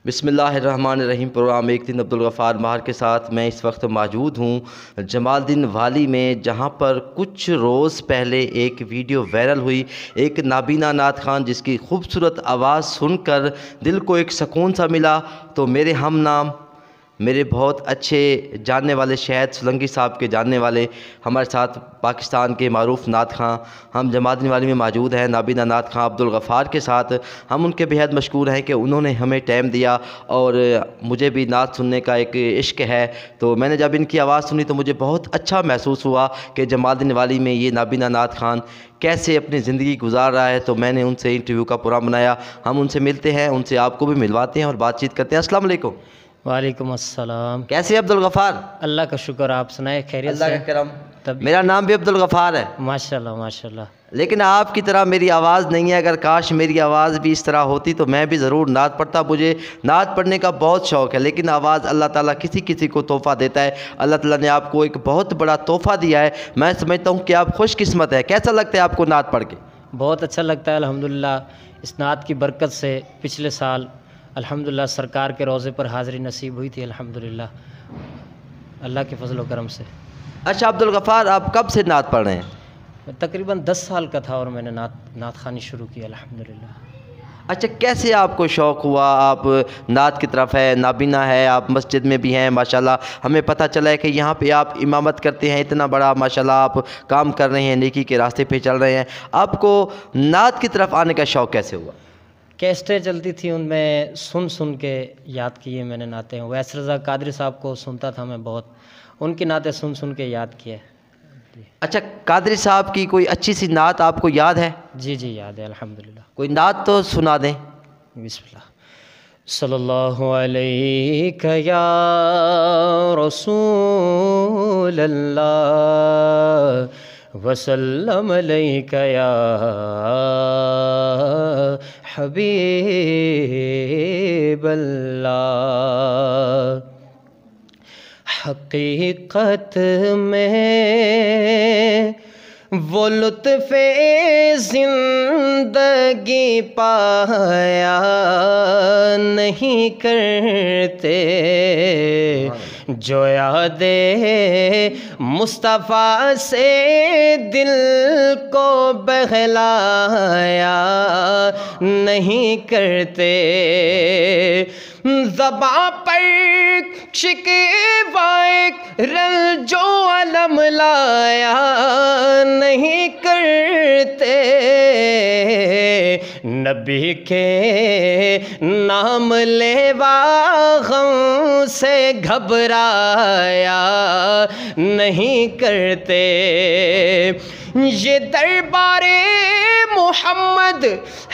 بسم اللہ الرحمن الرحیم۔ پروگرام ایک دن عبدالغفار ماہر کے ساتھ میں اس وقت موجود ہوں جمال الدین والی میں، جہاں پر کچھ روز پہلے ایک ویڈیو وائرل ہوئی، ایک نابینا نعت خوان جس کی خوبصورت آواز سن کر دل کو ایک سکون سا ملا۔ تو میرے ہم نام، میرے بہت اچھے جاننے والے شاہد سولنگی صاحب کے جاننے والے ہمارے ساتھ پاکستان کے معروف نعت خواں ہم جمال الدین والی میں موجود ہیں، نابینا نعت خواں عبدالغفار کے ساتھ۔ ہم ان کے بےحد مشکور ہیں کہ انہوں نے ہمیں ٹائم دیا، اور مجھے بھی نعت سننے کا ایک عشق ہے، تو میں نے جب ان کی آواز سنی تو مجھے بہت اچھا محسوس ہوا کہ جمال الدین والی میں یہ نابینا نعت خوان کیسے اپنی زندگی گزار رہا ہے۔ تو میں نے ان سے انٹرویو کا پروگرام بنایا، ہم ان سے ملتے ہیں، ان سے آپ کو بھی ملواتے ہیں اور بات چیت کرتے ہیں۔ السلام علیکم۔ وعلیکم السلام۔ کیسے عبدالغفار؟ اللہ کا شکر، آپ سنائے خیریت سے؟ اللہ کا کرم۔ میرا نام بھی عبدالغفار ہے۔ ماشاءاللہ ماشاءاللہ۔ لیکن آپ کی طرح میری آواز نہیں ہے، اگر کاش میری آواز بھی اس طرح ہوتی تو میں بھی ضرور نعت پڑھتا۔ مجھے نعت پڑھنے کا بہت شوق ہے، لیکن آواز اللہ تعالیٰ کسی کسی کو تحفہ دیتا ہے۔ اللہ تعالیٰ نے آپ کو ایک بہت بڑا تحفہ دیا ہے، میں سمجھتا ہوں کہ آپ خوش قسمت ہے۔ کیسا لگتا ہے آپ کو نعت پڑھ کے؟ بہت اچھا لگتا ہے الحمدللہ۔ اس نعت کی برکت سے پچھلے سال الحمدللہ سرکار کے روضے پر حاضری نصیب ہوئی تھی الحمدللہ، اللہ کے فضل و کرم سے۔ اچھا عبدالغفار، آپ کب سے نعت پڑھ رہے ہیں؟ میں تقریباً 10 سال کا تھا اور میں نے نعت خوانی شروع کی الحمدللہ۔ اچھا، کیسے آپ کو شوق ہوا؟ آپ نعت کی طرف ہے، نابینا ہے، آپ مسجد میں بھی ہیں ماشاءاللہ، ہمیں پتہ چلا ہے کہ یہاں پہ آپ امامت کرتے ہیں، اتنا بڑا ماشاءاللہ آپ کام کر رہے ہیں، نیکی کے راستے پہ چل رہے ہیں، آپ کو نعت کی طرف آنے کا شوق کیسے ہوا؟ کیسٹیں چلتی تھی، ان میں سن کے یاد کیے میں نے نعتیں۔ ویس رضا قادری صاحب کو سنتا تھا میں بہت، ان کی نعتیں سن کے یاد کیے۔ اچھا، قادری صاحب کی کوئی اچھی سی نعت آپ کو یاد ہے؟ جی جی یاد ہے الحمدللہ۔ کوئی نعت تو سنا دیں۔ بسم اللہ۔ صلی اللہ علیہ یا رسول اللہ وسلم علیک یا حبیب اللہ۔ حقیقت میں وہ لطف زندگی پایا نہیں کرتے جو یاد مصطفیٰ سے دل کو بہلایا نہیں کرتے۔ زباں پر شکوائے رنج و علم لایا نہیں کرتے، نبی کے نام لیوا غم سے گھبرایا نہیں کرتے۔ یہ دربار محمد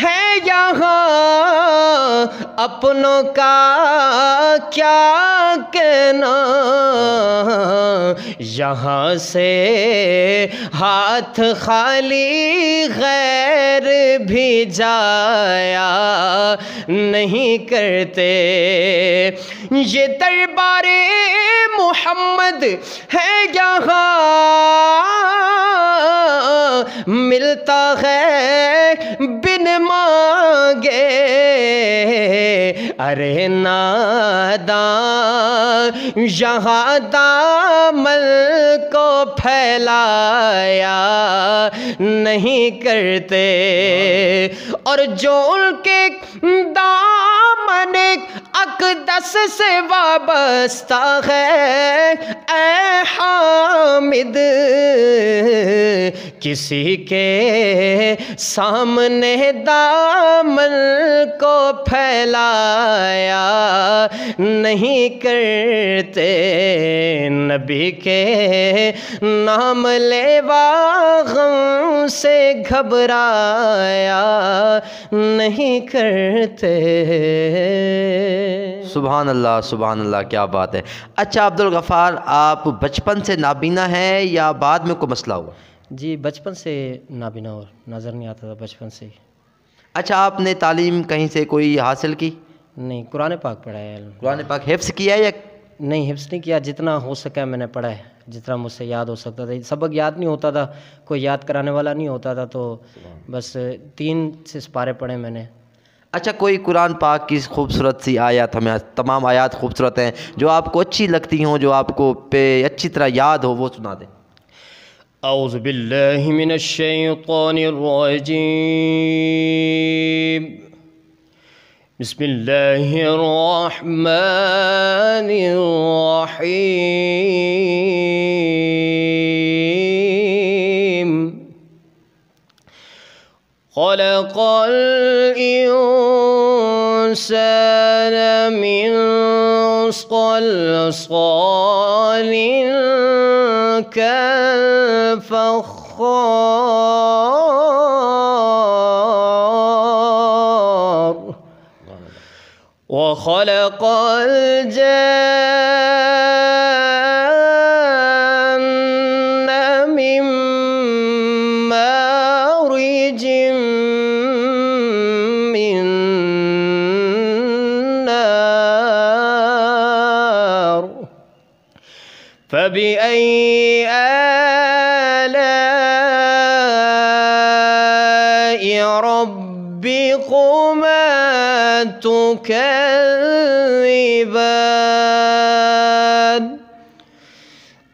ہے یہاں، اپنوں کا کیا کہنا، یہاں سے ہاتھ خالی غیر بھی جایا نہیں کرتے۔ یہ دربار محمد ہے یہاں، ملتا ہے بن مانگے، ارے ناداں یہاں دامن کو پھیلایا نہیں کرتے، اور جو ان کے دامن اقدس سے وابستہ ہے، اے حامد کسی کے سامنے دامن کو پھیلایا نہیں کرتے، نبی کے نام لیوا غم سے گھبرایا نہیں کرتے۔ سبحان اللہ سبحان اللہ، کیا بات ہے۔ اچھا عبدالغفار، آپ بچپن سے نابینا ہیں یا بعد میں کوئی مسئلہ ہوا؟ جی بچپن سے نابینا اور نظر نہیں آتا تھا بچپن سے ہی۔ اچھا، آپ نے تعلیم کہیں سے کوئی حاصل کی؟ نہیں، قرآن پاک پڑھا ہے۔ قرآن پاک حفظ کیا ہے یا؟ نہیں، حفظ نہیں کیا، جتنا ہو سکا میں نے پڑھا ہے، جتنا مجھ سے یاد ہو سکتا تھا۔ سبق یاد نہیں ہوتا تھا، کوئی یاد کرانے والا نہیں ہوتا تھا، تو بس 3 سے سپارے پڑھے میں نے۔ اچھا کوئی قرآن پاک کی خوبصورت سی آیات، ہمیں تمام آیات خوبصورت ہیں جو آپ کو اچھی لگتی ہوں، جو آپ کو اچھی طرح یاد ہو، وہ سنا دیں۔ اعوذ باللہ من الشیطان الرجیم، بسم اللہ الرحمن الرحیم، خلق الانسان من صلصال كالفخار، وخلق الجن من مارج من نار، فبأي آلاء ربكما تكذبان،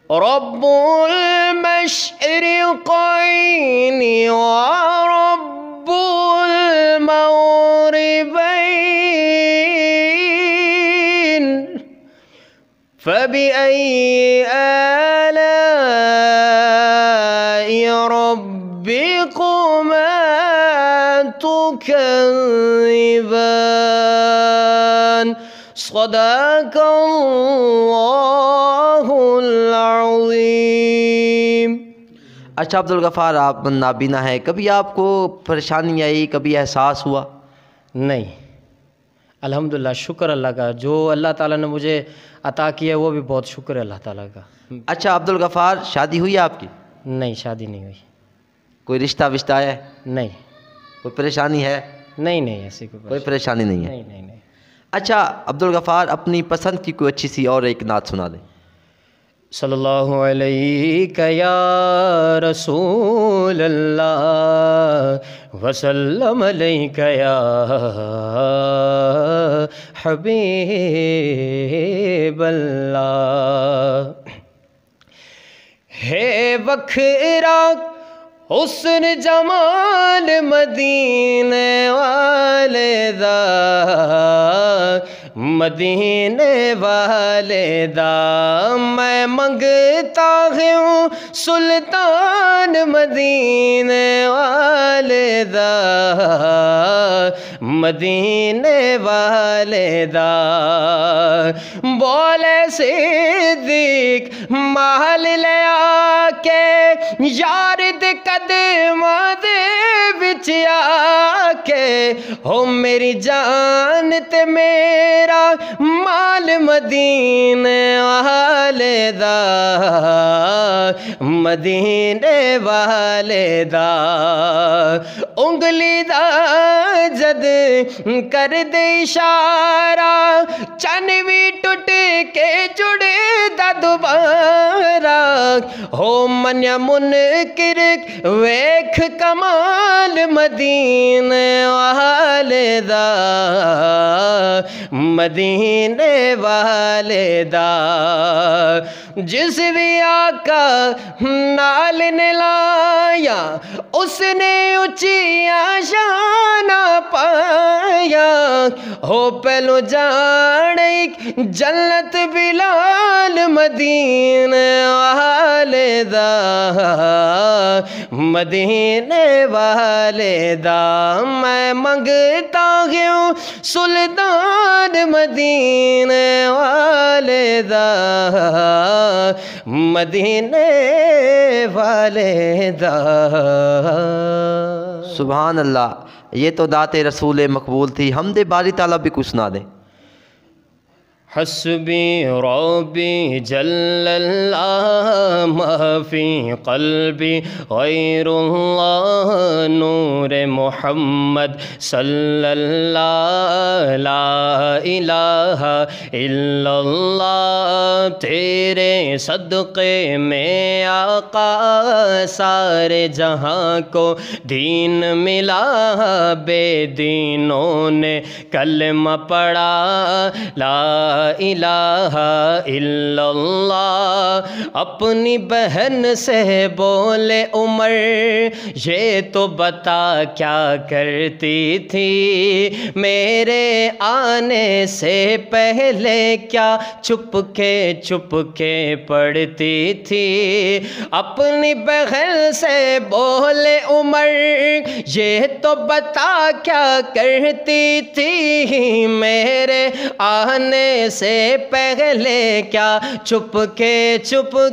رب المشرقين ورب المغربين، فبأي آلاء ربكما تكذبان، صدق اللہ العظیم۔ اچھا عبدالغفار، آپ نابینا ہیں، کبھی آپ کو پریشانی آئی، کبھی احساس ہوا؟ نہیں، الحمدللہ، شکر اللہ کا، جو اللہ تعالیٰ نے مجھے عطا کیا وہ بھی بہت شکر ہے اللہ تعالیٰ کا۔ اچھا عبدالغفار، شادی ہوئی آپ کی؟ نہیں، شادی نہیں ہوئی۔ کوئی رشتہ وشتہ ہے؟ نہیں کوئی پریشانی ہے؟ نہیں، ایسی کوئی پریشانی نہیں ہے؟ نہیں۔ اچھا عبدالغفار، اپنی پسند کی کوئی اچھی سی اور ایک نعت سنا دیں۔ صلی اللہ علیہ یا رسول اللہ وسلم علیک یا حبیب اللہ، ہے وکھرا حسن جمال مدینے والے دا، مدینے والے دا، میں منگتا ہوں سلطان مدینے والے دا، مدینے والے دا، بولے صدیق محل لے آ کے یار دے قدماں دے وچ آ کے، ہو میری جان تے میرا مال مدینے والے دا، مدینے والے دا، انگلی دا جد کر دے اشارہ، چن بھی ٹوٹ کے جڑے دا دوبارہ، ہو منیا منکر ویکھ کمال مدینے والے دا، مدینے والے دا، جس بھی آقا نال نے لایا اس نے اچھیاں شانہ پایا، ہو پہلو جانے جنت بلال مدینے والے دا، مدینے والے دا، میں منگتا ہوں سلطان مدینے والے دا، مدینے والے دا۔ سبحان اللہ، یہ تو دعت رسول مقبول تھی۔ حمد باری تعالیٰ بھی کچھ سنا دیں۔ حسبی ربی جل اللہ ما فی قلبی غیر اللہ نور محمد صلی اللہ لا الہ الا اللہ تیرے صدقے میں آقا سارے جہاں کو دین ملا بے دینوں نے کلمہ پڑھا لا الہ الا اللہ اپنی بہن سے بولے عمر یہ تو بتا کیا کرتی تھی میرے آنے سے پہلے کیا چپ کے پڑھتی تھی اپنی بہن سے بولے عمر یہ تو بتا کیا کرتی تھی میرے آنے سے پہلے کیا چپ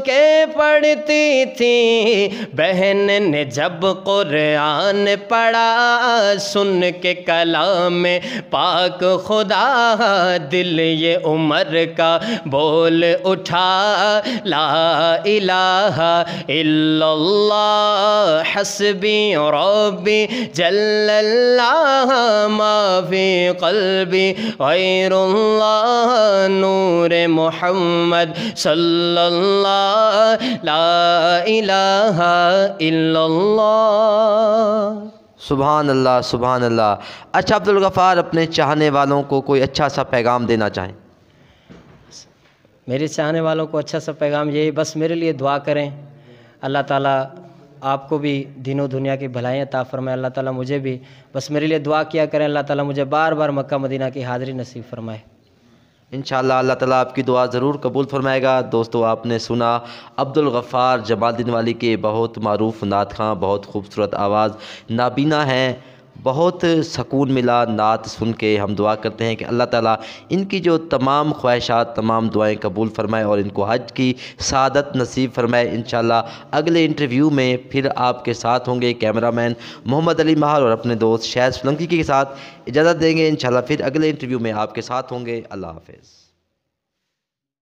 کے پڑھتی تھی بہن نے جب قرآن پڑھا سن کے کلام پاک خدا دل یہ عمر کا بول اٹھا لا الہ الا اللہ حسبی ربی جل اللہ ما فی قلبی غیر اللہ نور محمد صلی اللہ لا الہ الا اللہ۔ سبحان اللہ سبحان اللہ۔ اچھا عبدالغفار، اپنے چاہنے والوں کو کوئی اچھا سا پیغام دینا چاہیں؟ میرے چاہنے والوں کو اچھا سا پیغام یہی، بس میرے لیے دعا کریں، اللہ تعالیٰ آپ کو بھی دین و دنیا کی بھلائیاں عطا فرمائے، اللہ تعالیٰ مجھے بھی بس میرے لیے دعا کیا کریں، اللہ تعالیٰ مجھے بار بار مکہ مدینہ کی حاضری نصیب فرمائے۔ انشاءاللہ اللہ تعالیٰ آپ کی دعا ضرور قبول فرمائے گا۔ دوستو، آپ نے سنا عبدالغفار جمال الدین والی کے بہت معروف نعت خواں، بہت خوبصورت آواز، نابینا ہیں، بہت سکون ملا نعت سن کے۔ ہم دعا کرتے ہیں کہ اللہ تعالیٰ ان کی جو تمام خواہشات، تمام دعائیں قبول فرمائے اور ان کو حج کی سعادت نصیب فرمائے۔ انشاءاللہ اگلے انٹرویو میں پھر آپ کے ساتھ ہوں گے کیمرہ مین محمد علی مہر اور اپنے دوست شہد سولنکی کے ساتھ۔ اجازت دیں گے، انشاءاللہ پھر اگلے انٹرویو میں آپ کے ساتھ ہوں گے۔ اللہ حافظ۔